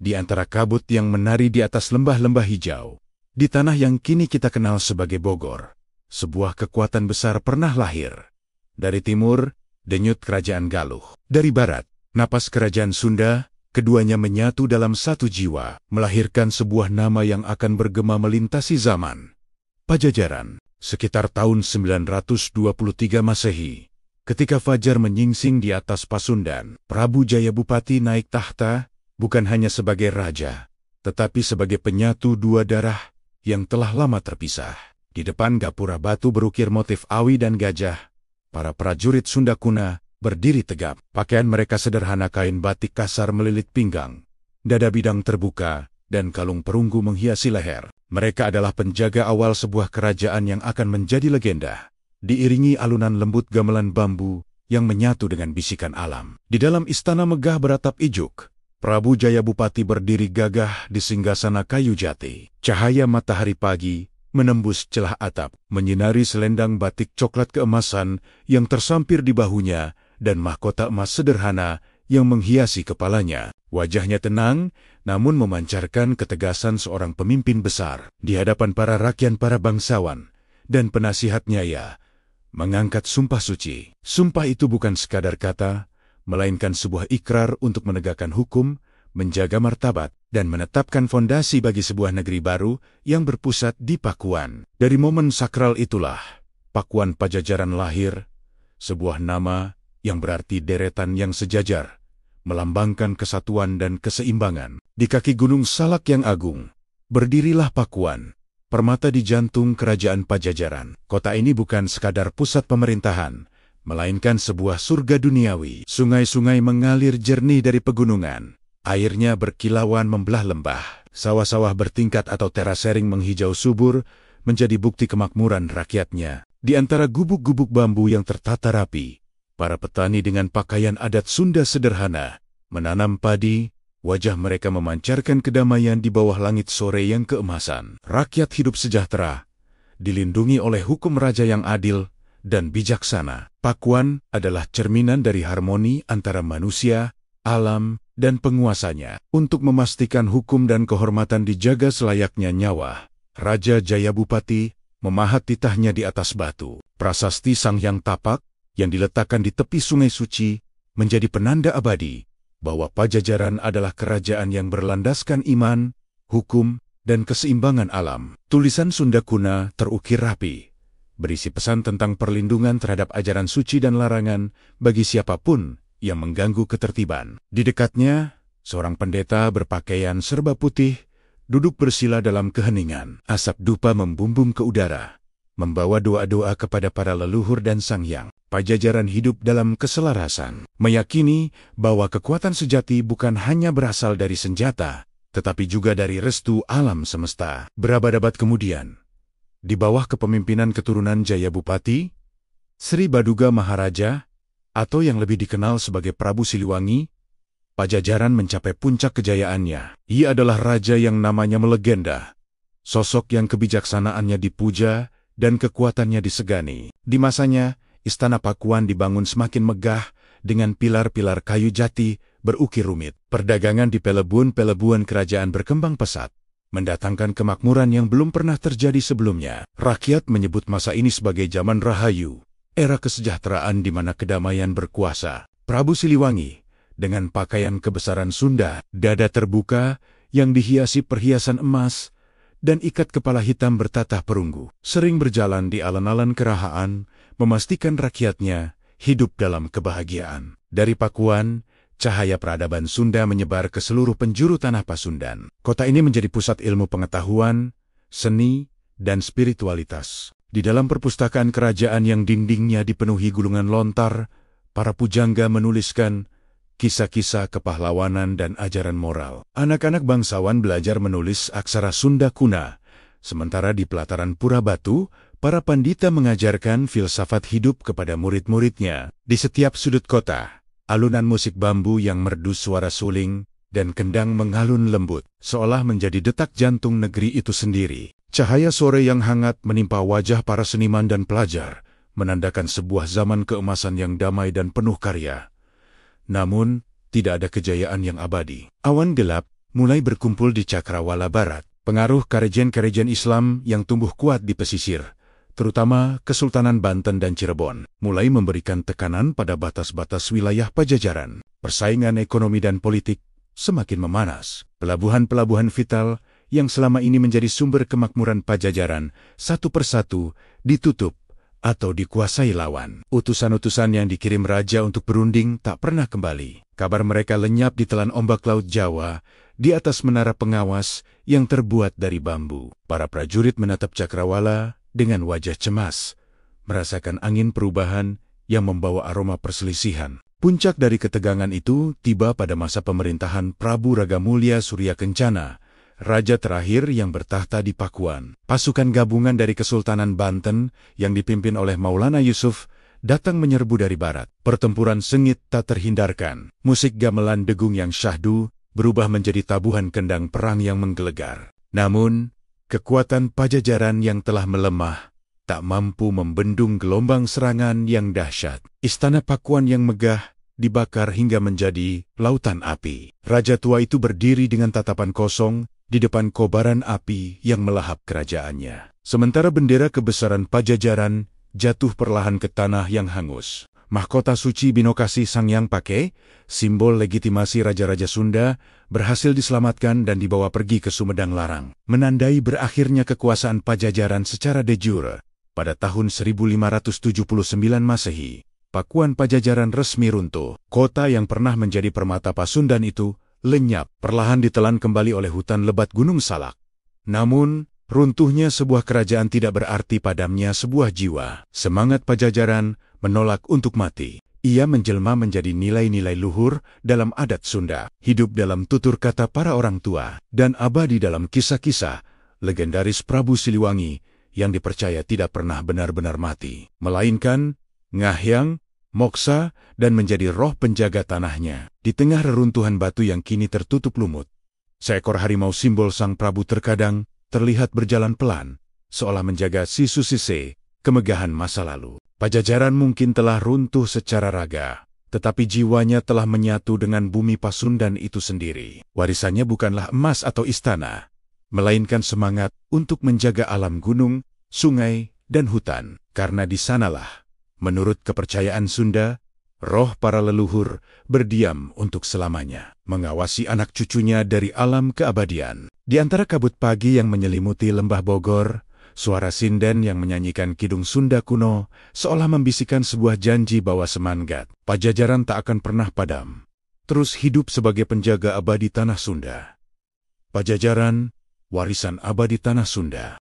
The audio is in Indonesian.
di antara kabut yang menari di atas lembah-lembah hijau. Di tanah yang kini kita kenal sebagai Bogor, sebuah kekuatan besar pernah lahir. Dari timur, denyut Kerajaan Galuh. Dari barat, napas Kerajaan Sunda. Keduanya menyatu dalam satu jiwa, melahirkan sebuah nama yang akan bergema melintasi zaman. Pajajaran, sekitar tahun 923 Masehi. Ketika fajar menyingsing di atas Pasundan, Prabu Jayabupati naik tahta, bukan hanya sebagai raja, tetapi sebagai penyatu dua darah yang telah lama terpisah. Di depan gapura batu berukir motif awi dan gajah, para prajurit Sunda Kuna berdiri tegap. Pakaian mereka sederhana, kain batik kasar melilit pinggang, dada bidang terbuka, dan kalung perunggu menghiasi leher. Mereka adalah penjaga awal sebuah kerajaan yang akan menjadi legenda. Diiringi alunan lembut gamelan bambu yang menyatu dengan bisikan alam. Di dalam istana megah beratap ijuk, Prabu Jayabupati berdiri gagah di singgasana kayu jati. Cahaya matahari pagi menembus celah atap, menyinari selendang batik coklat keemasan yang tersampir di bahunya, dan mahkota emas sederhana yang menghiasi kepalanya. Wajahnya tenang, namun memancarkan ketegasan seorang pemimpin besar. Di hadapan para rakyat, para bangsawan, dan penasihatnya ia mengangkat sumpah suci. Sumpah itu bukan sekadar kata, melainkan sebuah ikrar untuk menegakkan hukum, menjaga martabat, dan menetapkan fondasi bagi sebuah negeri baru yang berpusat di Pakuan. Dari momen sakral itulah, Pakuan Pajajaran lahir, sebuah nama yang berarti deretan yang sejajar, melambangkan kesatuan dan keseimbangan. Di kaki Gunung Salak yang agung, berdirilah Pakuan, permata di jantung Kerajaan Pajajaran. Kota ini bukan sekadar pusat pemerintahan, melainkan sebuah surga duniawi. Sungai-sungai mengalir jernih dari pegunungan, airnya berkilauan membelah lembah. Sawah-sawah bertingkat atau terasering menghijau subur, menjadi bukti kemakmuran rakyatnya. Di antara gubuk-gubuk bambu yang tertata rapi, para petani dengan pakaian adat Sunda sederhana menanam padi. Wajah mereka memancarkan kedamaian di bawah langit sore yang keemasan. Rakyat hidup sejahtera, dilindungi oleh hukum raja yang adil dan bijaksana. Pakuan adalah cerminan dari harmoni antara manusia, alam, dan penguasanya. Untuk memastikan hukum dan kehormatan dijaga selayaknya nyawa, Raja Jayabupati memahat titahnya di atas batu. Prasasti Sang Hyang Tapak yang diletakkan di tepi Sungai Suci menjadi penanda abadi bahwa Pajajaran adalah kerajaan yang berlandaskan iman, hukum, dan keseimbangan alam. Tulisan Sunda Kuna terukir rapi, berisi pesan tentang perlindungan terhadap ajaran suci dan larangan bagi siapapun yang mengganggu ketertiban. Di dekatnya, seorang pendeta berpakaian serba putih duduk bersila dalam keheningan. Asap dupa membumbung ke udara, membawa doa-doa kepada para leluhur dan Sang Hyang. Pajajaran hidup dalam keselarasan, meyakini bahwa kekuatan sejati bukan hanya berasal dari senjata, tetapi juga dari restu alam semesta. Berabad-abad kemudian, di bawah kepemimpinan keturunan Jayabupati, Sri Baduga Maharaja, atau yang lebih dikenal sebagai Prabu Siliwangi, Pajajaran mencapai puncak kejayaannya. Ia adalah raja yang namanya melegenda, sosok yang kebijaksanaannya dipuja dan kekuatannya disegani. Di masanya, Istana Pakuan dibangun semakin megah dengan pilar-pilar kayu jati berukir rumit. Perdagangan di pelebuan-pelebuan kerajaan berkembang pesat, mendatangkan kemakmuran yang belum pernah terjadi sebelumnya. Rakyat menyebut masa ini sebagai zaman Rahayu, era kesejahteraan di mana kedamaian berkuasa. Prabu Siliwangi, dengan pakaian kebesaran Sunda, dada terbuka yang dihiasi perhiasan emas, dan ikat kepala hitam bertatah perunggu, sering berjalan di alun-alun Kerahaan, memastikan rakyatnya hidup dalam kebahagiaan. Dari Pakuan, cahaya peradaban Sunda menyebar ke seluruh penjuru tanah Pasundan. Kota ini menjadi pusat ilmu pengetahuan, seni, dan spiritualitas. Di dalam perpustakaan kerajaan yang dindingnya dipenuhi gulungan lontar, para pujangga menuliskan kisah-kisah kepahlawanan dan ajaran moral. Anak-anak bangsawan belajar menulis aksara Sunda Kuna, sementara di pelataran Pura Batu, para pandita mengajarkan filsafat hidup kepada murid-muridnya. Di setiap sudut kota, alunan musik bambu yang merdu suara suling dan kendang mengalun lembut, seolah menjadi detak jantung negeri itu sendiri. Cahaya sore yang hangat menimpa wajah para seniman dan pelajar, menandakan sebuah zaman keemasan yang damai dan penuh karya. Namun, tidak ada kejayaan yang abadi. Awan gelap mulai berkumpul di Cakrawala Barat. Pengaruh kerajaan-kerajaan Islam yang tumbuh kuat di pesisir, terutama Kesultanan Banten dan Cirebon, mulai memberikan tekanan pada batas-batas wilayah Pajajaran. Persaingan ekonomi dan politik semakin memanas. Pelabuhan-pelabuhan vital yang selama ini menjadi sumber kemakmuran Pajajaran satu persatu ditutup atau dikuasai lawan. Utusan-utusan yang dikirim raja untuk berunding tak pernah kembali. Kabar mereka lenyap ditelan ombak laut Jawa di atas menara pengawas yang terbuat dari bambu. Para prajurit menatap Cakrawala dengan wajah cemas, merasakan angin perubahan yang membawa aroma perselisihan. Puncak dari ketegangan itu tiba pada masa pemerintahan Prabu Ragamulya Surya Kencana, raja terakhir yang bertahta di Pakuan. Pasukan gabungan dari Kesultanan Banten yang dipimpin oleh Maulana Yusuf datang menyerbu dari barat. Pertempuran sengit tak terhindarkan. Musik gamelan degung yang syahdu berubah menjadi tabuhan kendang perang yang menggelegar. Namun, kekuatan Pajajaran yang telah melemah tak mampu membendung gelombang serangan yang dahsyat. Istana Pakuan yang megah dibakar hingga menjadi lautan api. Raja tua itu berdiri dengan tatapan kosong di depan kobaran api yang melahap kerajaannya. Sementara bendera kebesaran Pajajaran jatuh perlahan ke tanah yang hangus. Mahkota suci Binokasi Sangyang Pake, simbol legitimasi Raja-Raja Sunda, berhasil diselamatkan dan dibawa pergi ke Sumedang Larang, menandai berakhirnya kekuasaan Pajajaran secara de jure. Pada tahun 1579 Masehi, Pakuan Pajajaran resmi runtuh. Kota yang pernah menjadi permata Pasundan itu lenyap, perlahan ditelan kembali oleh hutan lebat Gunung Salak. Namun, runtuhnya sebuah kerajaan tidak berarti padamnya sebuah jiwa. Semangat Pajajaran menolak untuk mati. Ia menjelma menjadi nilai-nilai luhur dalam adat Sunda, hidup dalam tutur kata para orang tua, dan abadi dalam kisah-kisah legendaris Prabu Siliwangi yang dipercaya tidak pernah benar-benar mati, melainkan ngahyang, moksa, dan menjadi roh penjaga tanahnya. Di tengah reruntuhan batu yang kini tertutup lumut, seekor harimau simbol Sang Prabu terkadang terlihat berjalan pelan, seolah menjaga sisu sise kemegahan masa lalu. Pajajaran mungkin telah runtuh secara raga, tetapi jiwanya telah menyatu dengan bumi Pasundan itu sendiri. Warisannya bukanlah emas atau istana, melainkan semangat untuk menjaga alam gunung, sungai, dan hutan. Karena di sanalah, menurut kepercayaan Sunda, roh para leluhur berdiam untuk selamanya, mengawasi anak cucunya dari alam keabadian. Di antara kabut pagi yang menyelimuti lembah Bogor, suara sinden yang menyanyikan kidung Sunda kuno seolah membisikkan sebuah janji bahwa semangat Pajajaran tak akan pernah padam, terus hidup sebagai penjaga abadi tanah Sunda. Pajajaran, warisan abadi tanah Sunda.